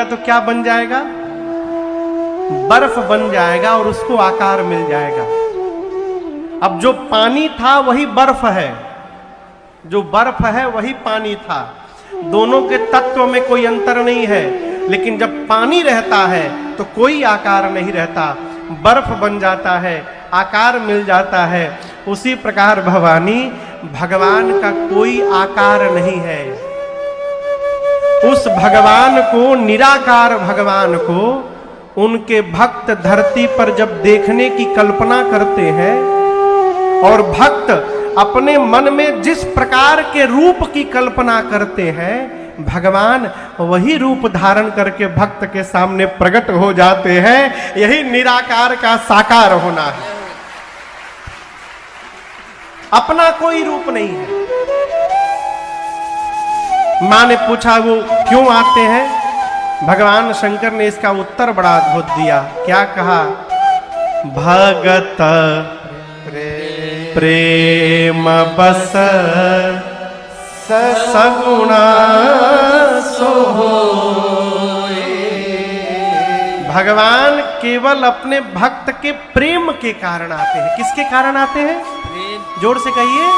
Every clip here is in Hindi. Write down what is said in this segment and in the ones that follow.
तो क्या बन जाएगा? बर्फ बन जाएगा और उसको आकार मिल जाएगा। अब जो पानी था वही बर्फ है, जो बर्फ है वही पानी था। दोनों के तत्व में कोई अंतर नहीं है, लेकिन जब पानी रहता है तो कोई आकार नहीं रहता, बर्फ बन जाता है, आकार मिल जाता है। उसी प्रकार भवानी, भगवान का कोई आकार नहीं है। उस भगवान को, निराकार भगवान को, उनके भक्त धरती पर जब देखने की कल्पना करते हैं और भक्त अपने मन में जिस प्रकार के रूप की कल्पना करते हैं, भगवान वही रूप धारण करके भक्त के सामने प्रकट हो जाते हैं। यही निराकार का साकार होना है। अपना कोई रूप नहीं है। मां ने पूछा वो क्यों आते हैं? भगवान शंकर ने इसका उत्तर बड़ा अद्भुत दिया। क्या कहा? भगत प्रेम बस सगुणा सो होए। भगवान केवल अपने भक्त के प्रेम के कारण आते हैं। किसके कारण आते हैं? जोर से कहिए,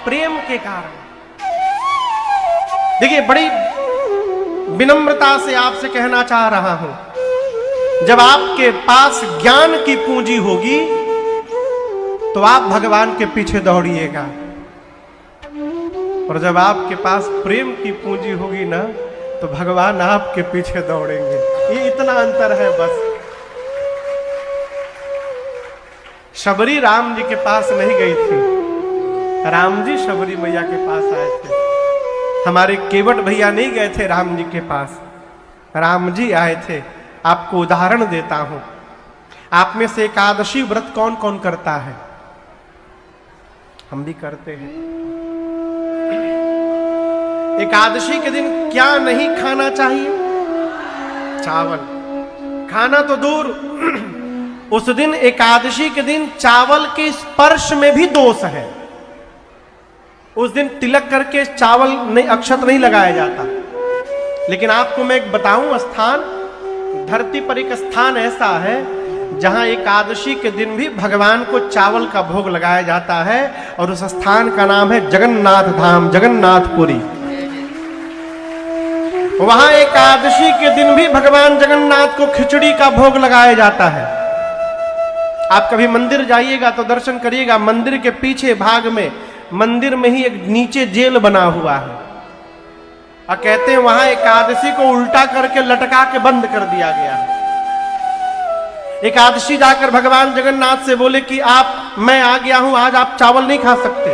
प्रेम के कारण। देखिए, बड़ी विनम्रता से आपसे कहना चाह रहा हूं, जब आपके पास ज्ञान की पूंजी होगी तो आप भगवान के पीछे दौड़िएगा, और जब आपके पास प्रेम की पूंजी होगी ना तो भगवान आपके पीछे दौड़ेंगे। ये इतना अंतर है बस। शबरी राम जी के पास नहीं गई थी, राम जी शबरी मैया के पास आए थे। हमारे केवट भैया नहीं गए थे राम जी के पास, राम जी आए थे। आपको उदाहरण देता हूं। आप में से एकादशी व्रत कौन कौन करता है? हम भी करते हैं। एकादशी के दिन क्या नहीं खाना चाहिए? चावल। खाना तो दूर, उस दिन एकादशी के दिन चावल के स्पर्श में भी दोष है। उस दिन तिलक करके चावल नहीं, अक्षत नहीं लगाया जाता। लेकिन आपको मैं एक बताऊं स्थान, धरती पर एक स्थान ऐसा है जहां एकादशी के दिन भी भगवान को चावल का भोग लगाया जाता है, और उस स्थान का नाम है जगन्नाथ धाम, जगन्नाथपुरी। वहां एकादशी के दिन भी भगवान जगन्नाथ को खिचड़ी का भोग लगाया जाता है। आप कभी मंदिर जाइएगा तो दर्शन करिएगा, मंदिर के पीछे भाग में, मंदिर में ही एक नीचे जेल बना हुआ है, और कहते हैं वहां एकादशी को उल्टा करके लटका के बंद कर दिया गया है। एकादशी जाकर भगवान जगन्नाथ से बोले कि मैं आ गया हूं, आज आप चावल नहीं खा सकते।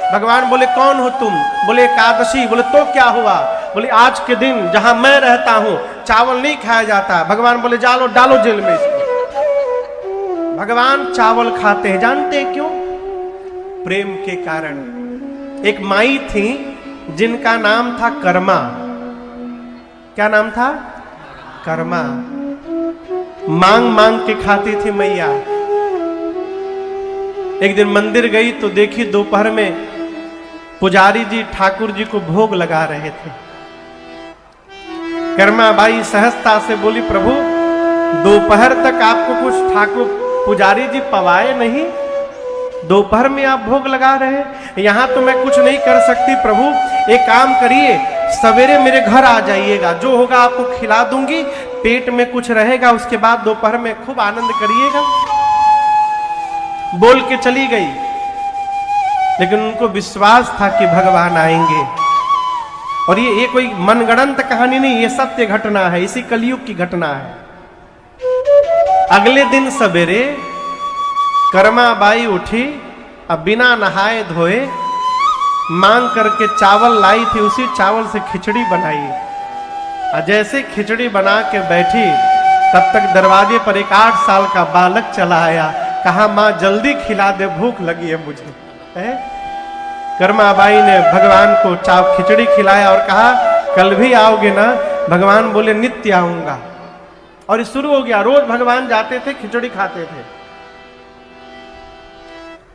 भगवान बोले कौन हो तुम? बोले एकादशी। बोले तो क्या हुआ? बोले आज के दिन जहां मैं रहता हूं चावल नहीं खाया जाता। भगवान बोले जालो, डालो जेल में इसको। भगवान चावल खाते हैं, जानते हैं क्यों? प्रेम के कारण। एक माई थी जिनका नाम था कर्मा। क्या नाम था? कर्मा। मांग मांग के खाती थी मैया। एक दिन मंदिर गई तो देखी दोपहर में पुजारी जी ठाकुर जी को भोग लगा रहे थे। कर्मा बाई सहजता से बोली, प्रभु दोपहर तक आपको कुछ ठाकुर पुजारी जी पवाए नहीं, दोपहर में आप भोग लगा रहे हैं? यहां तो मैं कुछ नहीं कर सकती प्रभु, एक काम करिए, सवेरे मेरे घर आ जाइएगा, जो होगा आपको खिला दूंगी, पेट में कुछ रहेगा, उसके बाद दोपहर में खूब आनंद करिएगा। बोल के चली गई, लेकिन उनको विश्वास था कि भगवान आएंगे। और ये कोई मनगढ़ंत कहानी नहीं, ये सत्य घटना है, इसी कलयुग की घटना है। अगले दिन सवेरे कर्मा बाई उठी, अब बिना नहाए धोए मांग करके चावल लाई थी, उसी चावल से खिचड़ी बनाई। और जैसे खिचड़ी बना के बैठी, तब तक दरवाजे पर एक 8 साल का बालक चला आया। कहा मां जल्दी खिला दे, भूख लगी है मुझे। कर्मा बाई ने भगवान को खिचड़ी खिलाया और कहा कल भी आओगे ना? भगवान बोले नित्य आऊंगा। और ये शुरू हो गया, रोज भगवान जाते थे, खिचड़ी खाते थे।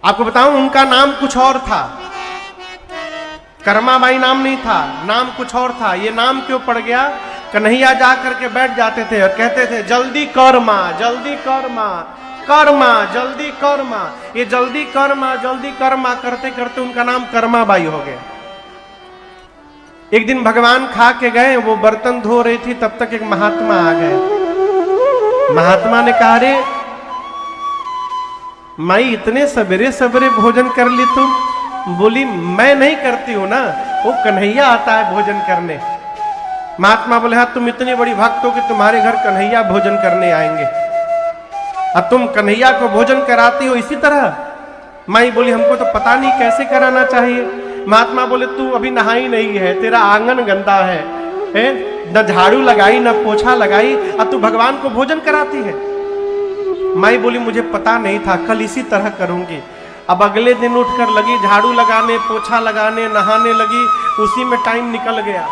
आपको बताऊं उनका नाम कुछ और था, कर्माबाई नाम नहीं था, नाम कुछ और था। ये नाम क्यों पड़ गया? कन्हैया जा करके बैठ जाते थे और कहते थे जल्दी कर माँ, जल्दी कर माँ, कर माँ, जल्दी कर माँ। ये जल्दी कर माँ, जल्दी कर माँ करते करते उनका नाम कर्माबाई हो गया। एक दिन भगवान खा के गए, वो बर्तन धो रही थी, तब तक एक महात्मा आ गए। महात्मा ने कहा रे माई इतने सवेरे सवेरे भोजन कर ली तुम? बोली मैं नहीं करती हूं ना, वो कन्हैया आता है भोजन करने। महात्मा बोले हाँ तुम इतनी बड़ी भक्त हो कि तुम्हारे घर कन्हैया भोजन करने आएंगे और तुम कन्हैया को भोजन कराती हो इसी तरह? माई बोली हमको तो पता नहीं कैसे कराना चाहिए। महात्मा बोले तू अभी नहाई नहीं है, तेरा आंगन गंदा है, न झाड़ू लगाई न पोछा लगाई और तू भगवान को भोजन कराती है। माई बोली मुझे पता नहीं था, कल इसी तरह करूंगी। अब अगले दिन उठकर लगी झाड़ू लगाने, पोछा लगाने, नहाने लगी, उसी में टाइम निकल गया।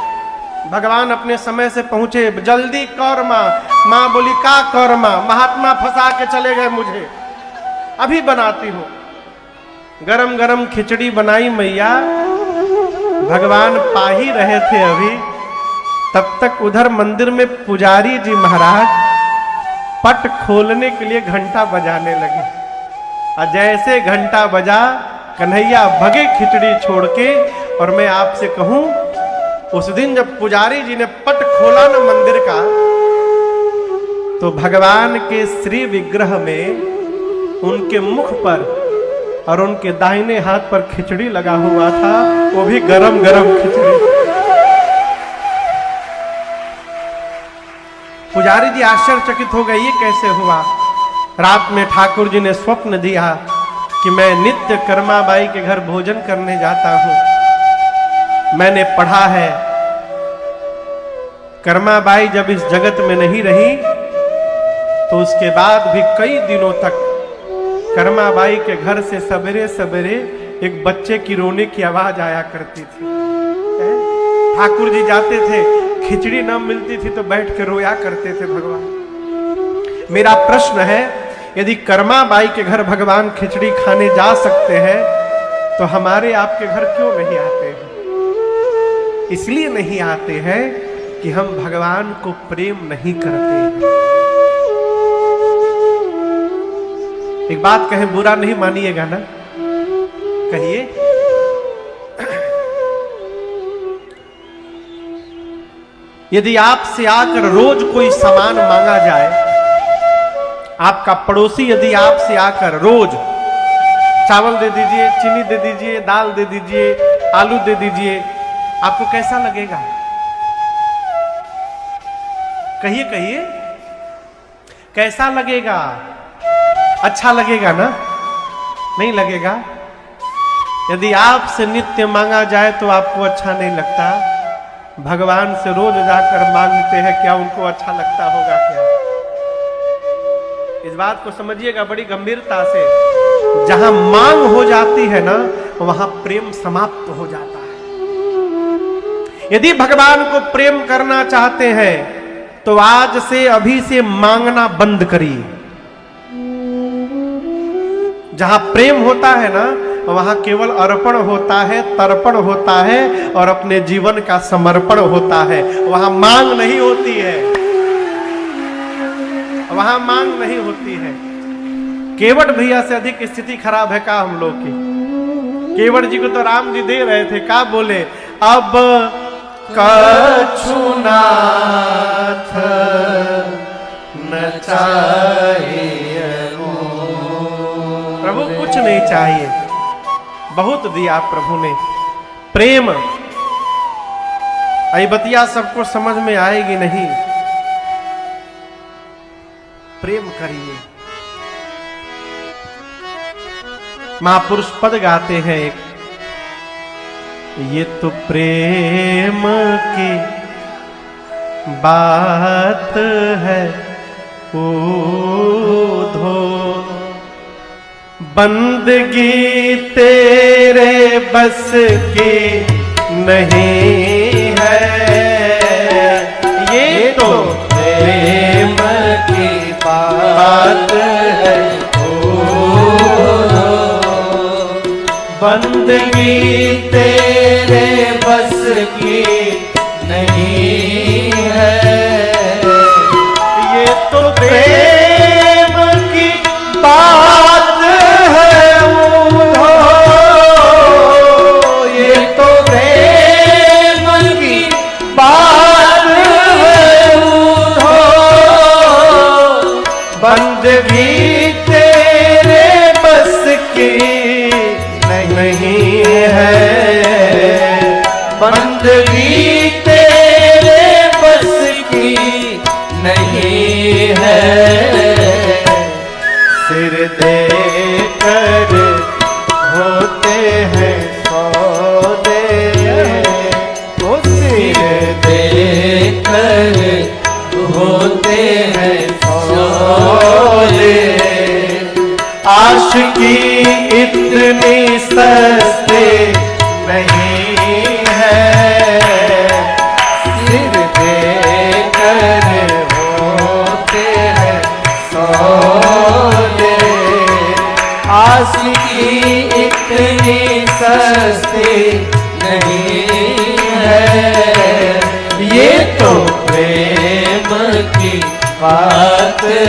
भगवान अपने समय से पहुंचे, जल्दी कर माँ। माँ बोली का कर माँ? महात्मा फंसा के चले गए मुझे, अभी बनाती हूँ। गरम गरम खिचड़ी बनाई मैया, भगवान पा ही रहे थे अभी, तब तक उधर मंदिर में पुजारी जी महाराज पट खोलने के लिए घंटा बजाने लगे। और जैसे घंटा बजा कन्हैया भगे खिचड़ी छोड़ के। और मैं आपसे कहूं उस दिन जब पुजारी जी ने पट खोला ना मंदिर का, तो भगवान के श्री विग्रह में उनके मुख पर और उनके दाहिने हाथ पर खिचड़ी लगा हुआ था, वो भी गरम गरम खिचड़ी। पुजारी जी आश्चर्यचकित हो गए, ये कैसे हुआ? रात में ठाकुर जी ने स्वप्न दिया कि मैं नित्य कर्माबाई के घर भोजन करने जाता हूं। मैंने पढ़ा है कर्माबाई जब इस जगत में नहीं रही तो उसके बाद भी कई दिनों तक कर्माबाई के घर से सवेरे सवेरे एक बच्चे की रोने की आवाज आया करती थी। ठाकुर जी जाते थे, खिचड़ी न मिलती थी तो बैठ के रोया करते थे भगवान। मेरा प्रश्न है, यदि कर्माबाई के घर भगवान खिचड़ी खाने जा सकते हैं तो हमारे आपके घर क्यों नहीं आते हैं? इसलिए नहीं आते हैं कि हम भगवान को प्रेम नहीं करते हैं। एक बात कहें, बुरा नहीं मानिएगा ना, कहिए। यदि आपसे आकर रोज कोई सामान मांगा जाए, आपका पड़ोसी यदि आपसे आकर रोज चावल दे दीजिए, चीनी दे दीजिए, दाल दे दीजिए, आलू दे दीजिए, आपको कैसा लगेगा? कहिए कहिए, कैसा लगेगा? अच्छा लगेगा ना? नहीं लगेगा। यदि आपसे नित्य मांगा जाए तो आपको अच्छा नहीं लगता, भगवान से रोज जाकर मांगते हैं, क्या उनको अच्छा लगता होगा क्या? इस बात को समझिएगा बड़ी गंभीरता से। जहां मांग हो जाती है ना, वहां प्रेम समाप्त हो जाता है। यदि भगवान को प्रेम करना चाहते हैं तो आज से, अभी से मांगना बंद करिए। जहां प्रेम होता है ना, वहां केवल अर्पण होता है, तर्पण होता है और अपने जीवन का समर्पण होता है। वहां मांग नहीं होती है, वहां मांग नहीं होती है। केवट भैया से अधिक स्थिति खराब है का हम लोग की? केवट जी को तो राम जी दे रहे थे, का बोले, अब कछु नाथ न चाहिए, प्रभु कुछ नहीं चाहिए, बहुत दिया प्रभु ने। प्रेम बतिया सबको समझ में आएगी नहीं, प्रेम करिए। महापुरुष पद गाते हैं एक, ये तो प्रेम की बात है ओधो, बंदगी तेरे बस की नहीं है, ये तो प्रेम की बात है ओधो, बंदगी तेरे बस की नहीं है। बंदगी तेरे बस की नहीं है, बंदगी तेरे बस की नहीं है। सिर दे कर होते हैं सौदे, ओ सिर दे कर होते हैं सौदे। आशिकी इतनी सस्ती नहीं है, सिर दे कर होते हैं सौदे। आशिकी इतनी सस्ती नहीं है, ये तो प्रेम की बात है।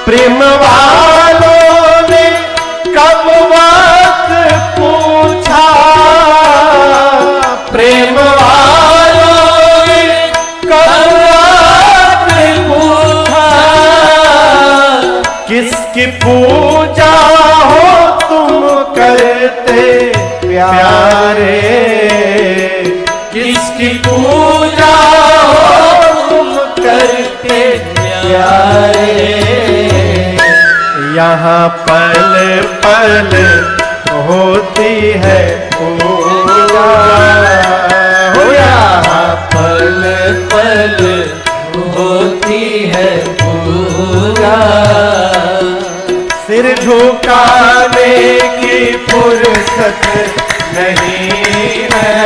प्रेम वालों ने कब वक्त पूछा, प्रेम वालों ने कब वक्त पूछा, किसकी पूजा हो तुम करते प्यारे, किसकी पूजा हो तुम करते प्यारे। यहाँ पल पल होती है पूजा, हो यहाँ पल पल होती है पूजा। सिर झुकाने की फुर्सत नहीं है,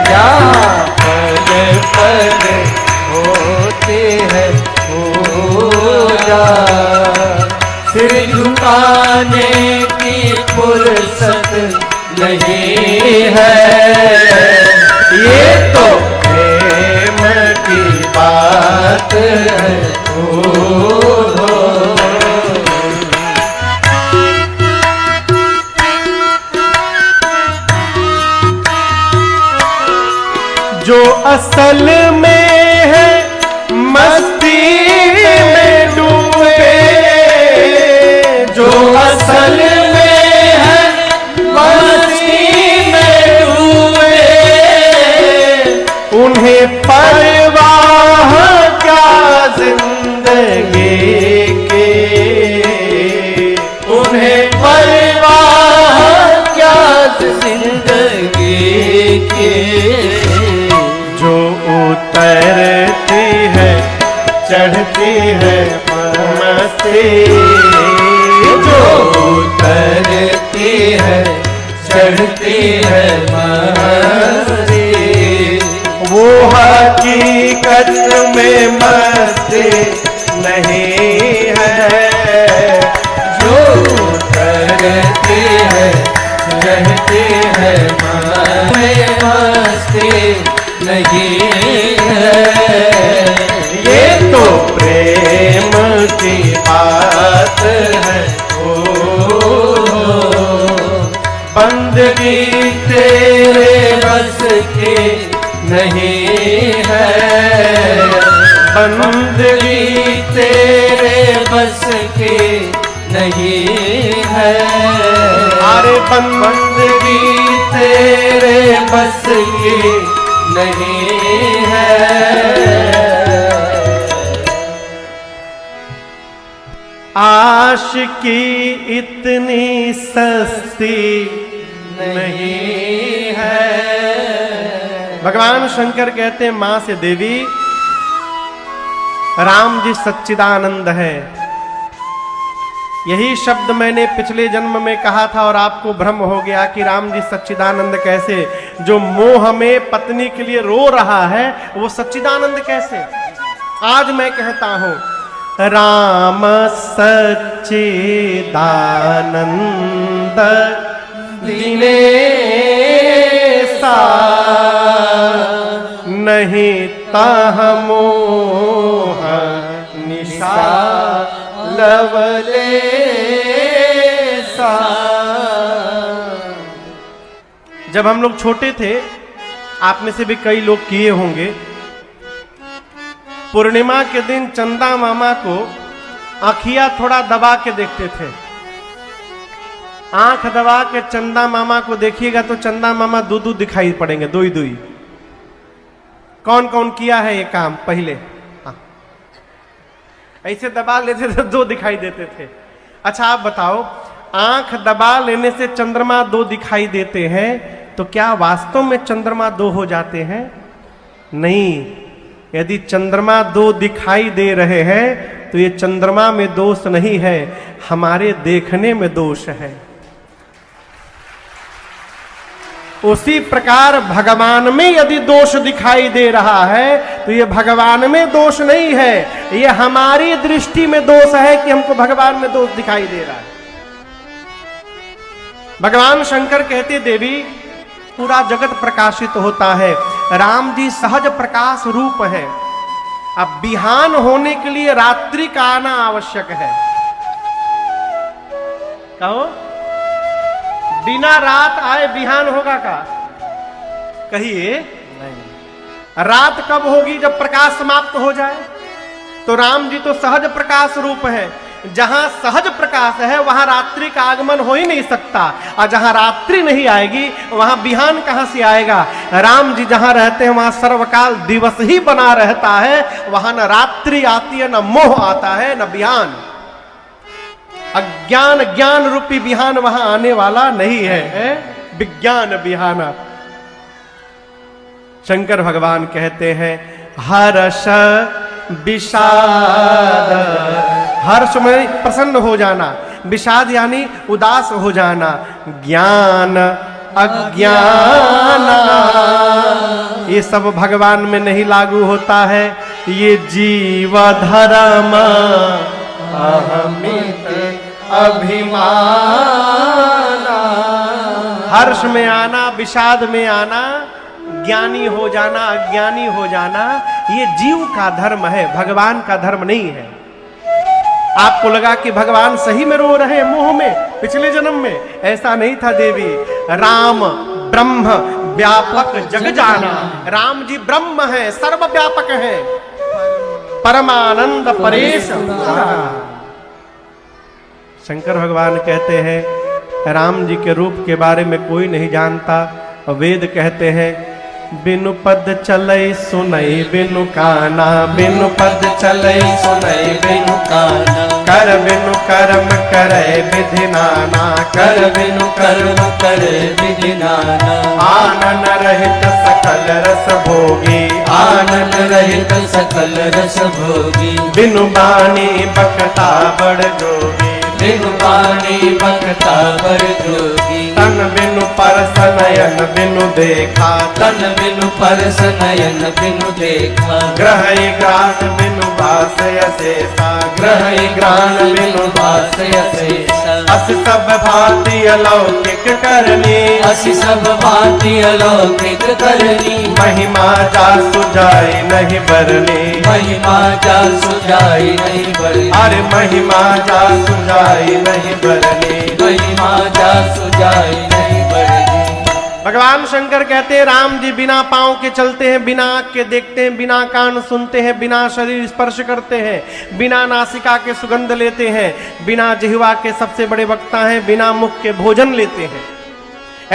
यहाँ पल पल होती है पूजा। सिर झुकाने की फुर्सत नहीं है, ये तो प्रेम की बात है। जो असल में है मस्ती में डूबे, जो असल में है मस्ती में डूबे। उन्हें परवाह क्या जिंदगी की, उन्हें परवाह क्या जिंदगी की। जो उतरती है चढ़ती है मस्ती, जो उतरती है चढ़ती है मस्ती। वो हकीकत में मस्ती नहीं है, जो उतरती है चढ़ती है मस्ती नहीं है, ये तो प्रेम की बात है। बंदगी तेरे बस की नहीं है, बंदगी तेरे बस की नहीं है। अरे बंदगी तेरे बस की नहीं है। आशिकी इतनी सस्ती नहीं है। भगवान शंकर कहते हैं मां से देवी राम जी सच्चिदानंद है। यही शब्द मैंने पिछले जन्म में कहा था और आपको भ्रम हो गया कि राम जी सच्चिदानंद कैसे, जो मोह में पत्नी के लिए रो रहा है वो सच्चिदानंद कैसे। आज मैं कहता हूं राम सच्चिदानंद दिनेसा, नहीं ताह मोह निशा लवलेसा। जब हम लोग छोटे थे, आप में से भी कई लोग किए होंगे, पूर्णिमा के दिन चंदा मामा को आँखिया थोड़ा दबा के देखते थे। आंख दबा के चंदा मामा को देखिएगा तो चंदा मामा दो दो दिखाई पड़ेंगे, दो ही दो ही। कौन कौन किया है ये काम पहले? हाँ, ऐसे दबा लेते थे, दो दिखाई देते थे। अच्छा आप बताओ, आंख दबा लेने से चंद्रमा दो दिखाई देते हैं, तो क्या वास्तव में चंद्रमा दो हो जाते हैं? नहीं। यदि चंद्रमा दो दिखाई दे रहे हैं तो ये चंद्रमा में दोष नहीं है, हमारे देखने में दोष है। उसी प्रकार भगवान में यदि दोष दिखाई दे रहा है तो ये भगवान में दोष नहीं है, ये हमारी दृष्टि में दोष है कि हमको भगवान में दोष दिखाई दे रहा है। भगवान शंकर कहते, देवी पूरा जगत प्रकाशित होता है, राम जी सहज प्रकाश रूप है। अब बिहान होने के लिए रात्रि का आना आवश्यक है। कहो, बिना रात आए बिहान होगा का? कहिए नहीं। रात कब होगी? जब प्रकाश समाप्त हो जाए। तो राम जी तो सहज प्रकाश रूप है, जहां सहज प्रकाश है वहां रात्रि का आगमन हो ही नहीं सकता, और जहां रात्रि नहीं आएगी वहां बिहान कहां से आएगा? राम जी जहां रहते हैं वहां सर्वकाल दिवस ही बना रहता है, वहां न रात्रि आती है, न मोह आता है, न बिहान। अज्ञान ज्ञान रूपी बिहान वहां आने वाला नहीं है, विज्ञान बिहाना। शंकर भगवान कहते हैं, हर्ष विषाद, हर्ष में प्रसन्न हो जाना, विषाद यानी उदास हो जाना, ज्ञान अज्ञान, ये सब भगवान में नहीं लागू होता है। ये जीव धर्म अहमित अभिमान, हर्ष में आना, विषाद में आना, ज्ञानी हो जाना, अज्ञानी हो जाना, ये जीव का धर्म है, भगवान का धर्म नहीं है। आपको लगा कि भगवान सही में रो रहे हैं मोह में पिछले जन्म में, ऐसा नहीं था देवी। राम ब्रह्म व्यापक जग जाना, राम जी ब्रह्म है, सर्वव्यापक है, परमानंद परेश। शंकर भगवान कहते हैं, राम जी के रूप के बारे में कोई नहीं जानता। वेद कहते हैं, बिनु पद चलई सुनई बिनु काना, बिनु पद चलई सुनई बिनु काना, कर बिनु कर्म करे विधि नाना, कर बिनु कर्म करे विधि नाना, आनन रहित सकल रस भोगी, आनन रहित सकल रस भोगी, बिनु बानी बकता बड़ जोगी, बिनु बानी बकता बड़ जोगी, तन बिनु परस नयन बिनु देखा, तन बिनु परस नयन बिनु देखा, ग्रह ग्राण बिनु बास अशेषा, ग्रह ग्राण बिनु बास अशेषा, अस सब भांति अलौकिक करनी, अस सब भांति अलौकिक करनी, महिमा जा सुजाई नहीं बरनी, महिमा जा सुजाई नहीं बरनी, अरे महिमा जा सुजाई नहीं बरनी, महिमा जा सुजाई नहीं बरनी। भगवान शंकर कहते हैं, राम जी बिना पांव के चलते हैं, बिना आंख के देखते हैं, बिना कान सुनते हैं, बिना शरीर स्पर्श करते हैं, बिना नासिका के सुगंध लेते हैं, बिना जिह्वा के सबसे बड़े वक्ता हैं, बिना मुख के भोजन लेते हैं।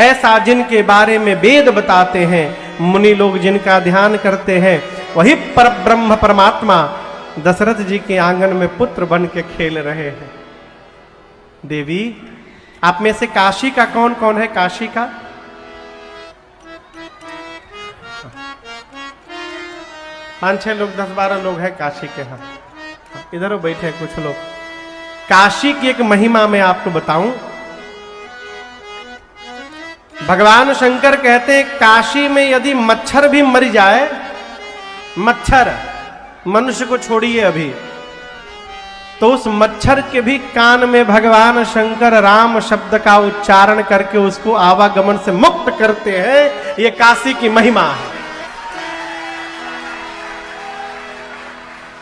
ऐसा जिनके बारे में वेद बताते हैं, मुनि लोग जिनका ध्यान करते हैं, वही परब्रह्म परमात्मा दशरथ जी के आंगन में पुत्र बन के खेल रहे हैं। देवी, आप में से काशी का कौन कौन है? काशी का 5-6 लोग, 10-12 लोग हैं काशी के। हाँ, इधर बैठे हैं कुछ लोग। काशी की एक महिमा मैं आपको बताऊं। भगवान शंकर कहते हैं, काशी में यदि मच्छर भी मर जाए, मच्छर, मनुष्य को छोड़िए अभी, तो उस मच्छर के भी कान में भगवान शंकर राम शब्द का उच्चारण करके उसको आवागमन से मुक्त करते हैं। ये काशी की महिमा है।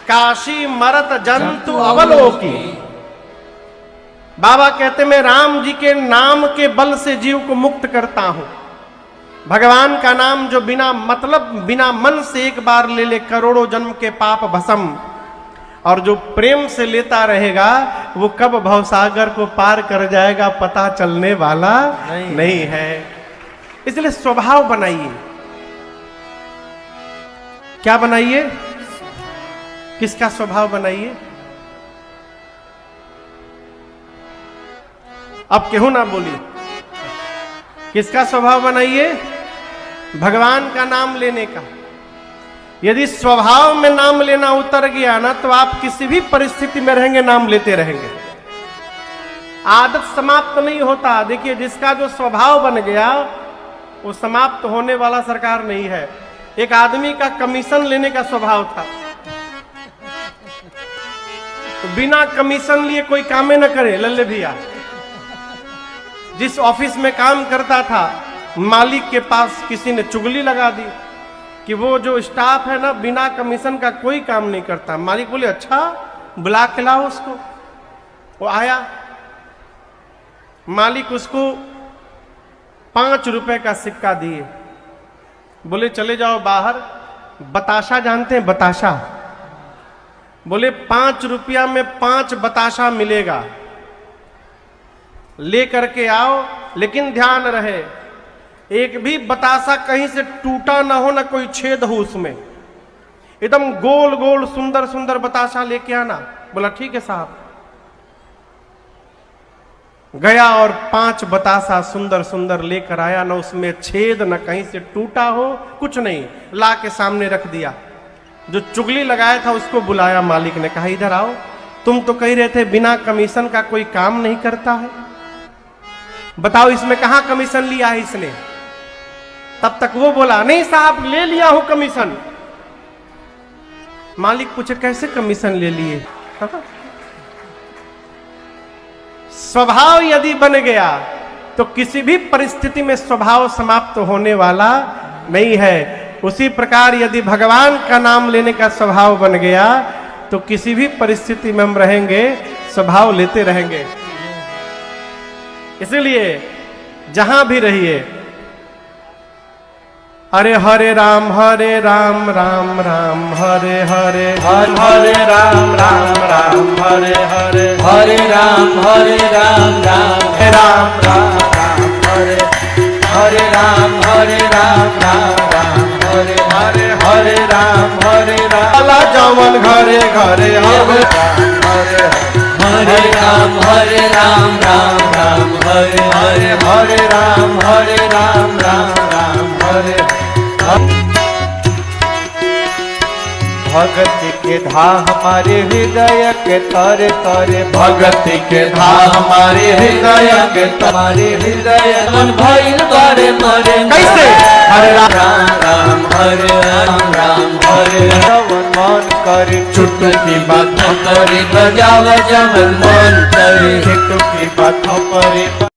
काशी मरत जंतु अवलोकी। बाबा कहते, मैं राम जी के नाम के बल से जीव को मुक्त करता हूं। भगवान का नाम जो बिना मतलब बिना मन से एक बार ले ले करोड़ों जन्म के पाप भस्म, और जो प्रेम से लेता रहेगा वो कब भवसागर को पार कर जाएगा पता चलने वाला नहीं है। इसलिए स्वभाव बनाइए। क्या बनाइए? किसका स्वभाव बनाइए? अब क्यों ना बोलिए, किसका स्वभाव बनाइए? भगवान का नाम लेने का। यदि स्वभाव में नाम लेना उतर गया ना तो आप किसी भी परिस्थिति में रहेंगे नाम लेते रहेंगे। आदत समाप्त नहीं होता। देखिए, जिसका जो स्वभाव बन गया वो समाप्त होने वाला सरकार नहीं है। एक आदमी का कमीशन लेने का स्वभाव था, तो बिना कमीशन लिए कोई काम न करे। लल्ले भैया जिस ऑफिस में काम करता था, मालिक के पास किसी ने चुगली लगा दी कि वो जो स्टाफ है ना बिना कमीशन का कोई काम नहीं करता। मालिक बोले अच्छा बुला के लाओ उसको। वो आया, मालिक उसको 5 रुपए का सिक्का दिए, बोले चले जाओ बाहर। बताशा जानते हैं? बताशा। बोले 5 रुपया में 5 बताशा मिलेगा, ले करके आओ, लेकिन ध्यान रहे एक भी बतासा कहीं से टूटा ना हो, ना कोई छेद हो उसमें, एकदम गोल गोल सुंदर सुंदर बतासा लेके आना। बोला ठीक है साहब। गया और 5 बतासा सुंदर सुंदर लेकर आया, ना उसमें छेद ना कहीं से टूटा हो, कुछ नहीं, ला के सामने रख दिया। जो चुगली लगाया था उसको बुलाया, मालिक ने कहा इधर आओ, तुम तो कह रहे थे बिना कमीशन का कोई काम नहीं करता है, बताओ इसमें कहां कमीशन लिया है इसने। तब तक वो बोला नहीं साहब ले लिया हूं कमीशन। मालिक पूछे कैसे कमीशन ले लिए? स्वभाव यदि बन गया तो किसी भी परिस्थिति में स्वभाव समाप्त होने वाला नहीं है। उसी प्रकार यदि भगवान का नाम लेने का स्वभाव बन गया तो किसी भी परिस्थिति में हम रहेंगे, स्वभाव लेते रहेंगे। इसलिए जहां भी रहिए, हरे हरे राम राम राम हरे हरे, हरे राम राम हरे हरे, हरे राम राम राम राम हरे, हरे राम राम हरे हरे, हरे राम अला जवन घरे घरे हरे हरे, हरे राम राम हरे हरे, हरे राम राम हरे। भगति के धा हमारे हृदय के तरे तरे, भगति के धा हमारे हृदय के तुम्हारे हृदय मन भइल करे मरे। कैसे? हरे राम राम हरे जवन मन करे, चुटकी बातों करे बजाव जवन मन करे, चुटकी बातों करे।